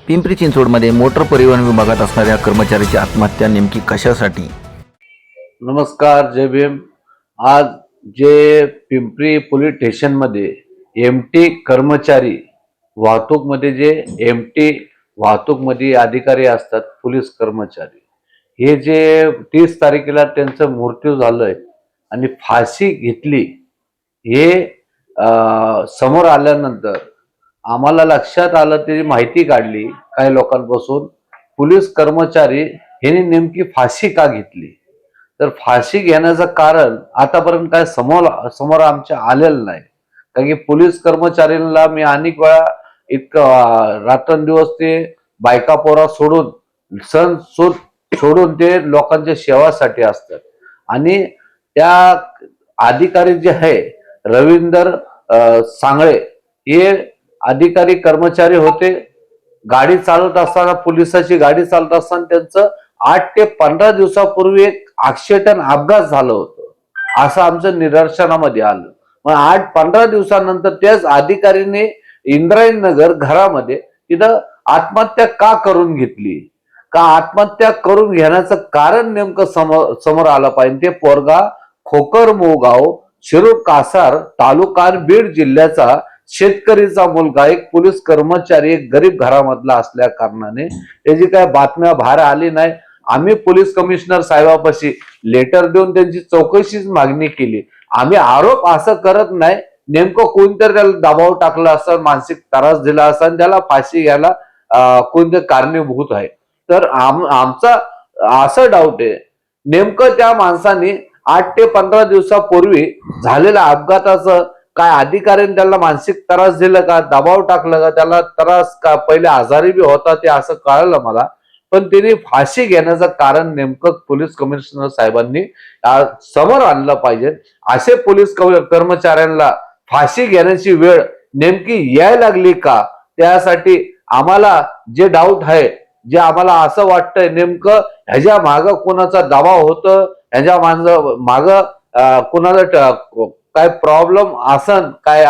पिंपरी चिंचवडमध्ये मोटर परिवहन विभागात असणाऱ्या कर्मचाऱ्याची आत्महत्या नेमकी कशासाठी? नमस्कार, जय भीम. आज जे पिंपरी पोलीस स्टेशनमध्ये एमटी कर्मचारी वाहतूकमध्ये जे एमटी वाहतूकमध्ये अधिकारी असतात, पोलीस कर्मचारी, हे जे 30 तारखेला त्यांचं मृत्यू झालंय आणि फाशी घेतली, हे समोर आल्यानंतर आम्हाला लक्षात आलं, त्याची माहिती काढली काही लोकांपासून, पोलीस कर्मचारी ह्यांनी नेमकी फाशी का घेतली. तर फाशी घेण्याचं कारण आतापर्यंत काय समोर आमच्या आलेलं नाही. कारण की पोलीस कर्मचाऱ्यांना मी अनेक वेळा इतकं रात्रंदिवस ते बायका पोरा सोडून सण सूद सोडून ते लोकांच्या सेवासाठी असतात. आणि त्या अधिकारी जे आहे रवींदर सांगळे, हे अधिकारी कर्मचारी होते. गाडी चालत असताना, पोलिसाची गाडी चालत असताना त्यांचं 8 ते 15 दिवसापूर्वी एक ऍक्सिडेंट अपघात झालं होतं, असं आमचं निदर्शनामध्ये आलं. मग 8-15 दिवसानंतर त्याच अधिकारीने इंद्रायणनगर घरामध्ये तिथं आत्महत्या का करून घेतली, का आत्महत्या करून घेण्याचं कारण नेमकं समोर आलं पाहिजे. ते पोरगा खोकर मोगाव, शिरूर कासार तालुका बीड जिल्ह्याचा शेतकरीचा मुलगा, एक पोलीस कर्मचारी, एक गरीब घरामधला असल्या कारणाने त्याची काय बातम्या बाहेर आली नाही. आम्ही पोलीस कमिशनर साहेबापाशी लेटर देऊन त्यांची चौकशीच मागणी केली. आम्ही आरोप असं करत नाही, नेमकं कोणतरी त्याला दबाव टाकला असं, मानसिक त्रास दिला असा, त्याला फाशी घ्यायला कोणते कारणीभूत आहे. तर आमचा असं डाऊट आहे, नेमकं त्या माणसाने 8 ते 15 दिवसापूर्वी झालेल्या अपघाताचं काय अधिकाऱ्याने त्याला मानसिक त्रास दिला का, दबाव टाकला का, त्याला त्रास का, पहिले आजारी बी होता ते असं कळलं मला. पण त्यांनी फाशी घेण्याचं कारण नेमकं पोलीस कमिशनर साहेबांनी समोर आणलं पाहिजे. असे पोलीस कर्मचाऱ्यांना फाशी घेण्याची वेळ नेमकी यायला लागली का, त्यासाठी आम्हाला जे डाऊट आहे, जे आम्हाला असं वाटतंय, नेमकं ह्याच्या माग कोणाचा दबाव होतं, ह्याच्या माग कोणाला काय प्रॉब्लेम असन काय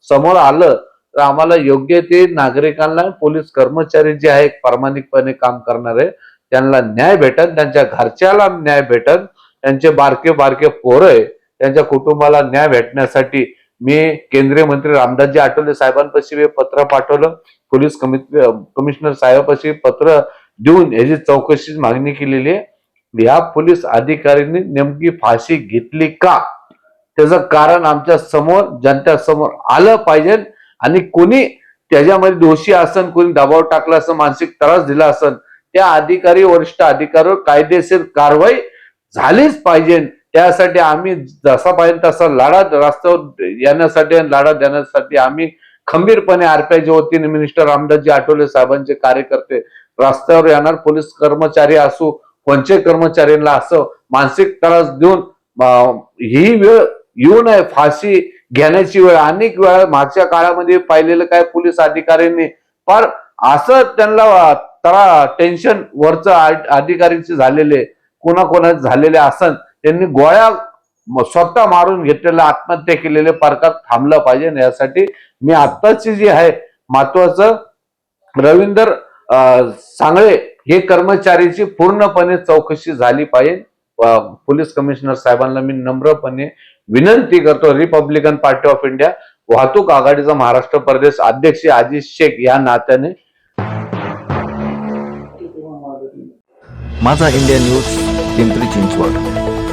समोर आलं तर आम्हाला योग्य ते नागरिकांना, पोलीस कर्मचारी जे आहे प्रामाणिकपणे काम करणारे, त्यांना न्याय भेटन, त्यांच्या घरच्याला न्याय भेटन, त्यांचे बारके बारके पोरं आहे त्यांच्या कुटुंबाला न्याय भेटण्यासाठी मी केंद्रीय मंत्री रामदासजी आठवले साहेबांपाशी पत्र पाठवलं, पोलीस कमिशनर साहेबांपाशी पत्र देऊन याची चौकशीची मागणी केलेली आहे. या पोलीस अधिकाऱ्यांनी नेमकी फाशी घेतली का, त्याचं कारण आमच्या समोर, जनता समोर आलं पाहिजे. आणि कोणी त्याच्यामध्ये दोषी असन, कोणी दबाव टाकला असं, मानसिक त्रास दिला असन, त्या अधिकारी, वरिष्ठ अधिकाऱ्यावर कायदेशीर कारवाई झालीच पाहिजे. त्यासाठी आम्ही जसा पाहिजे तसा लढा रस्त्यावर येण्यासाठी आणि लढा देण्यासाठी आम्ही खंबीरपणे आरपीआयच्या वतीने मिनिस्टर रामदासजी आठवले साहेबांचे कार्यकर्ते रस्त्यावर येणार. पोलीस कर्मचारी असो, कोणत्याही कर्मचाऱ्यांना असो, मानसिक त्रास देऊन ही वेळ येऊ नये, फाशी घेण्याची वेळ. अनेक वेळा मागच्या काळामध्ये पाहिलेलं काय, पोलीस अधिकाऱ्यांनी फार असं त्यांना टेन्शन वरच अधिकाऱ्यांचे झालेले, कोणाकोणाचे झालेले असन, त्यांनी गोळ्या स्वतः मारून घेतलेल्या, आत्महत्या केलेले प्रकार थांबलं पाहिजे. यासाठी मी आत्ताची जी आहे महत्वाचं, रवींदर सांगळे हे कर्मचारीची पूर्णपणे चौकशी झाली पाहिजे. पोलीस कमिशनर साहेबांना मी नम्रपणे विनंती करतो. रिपब्लिकन पार्टी ऑफ इंडिया वाहतूक आघाडीचा महाराष्ट्र प्रदेश अध्यक्ष अजित शेख या नात्याने. माझा इंडिया न्यूज, पिंपरी चिंचवड.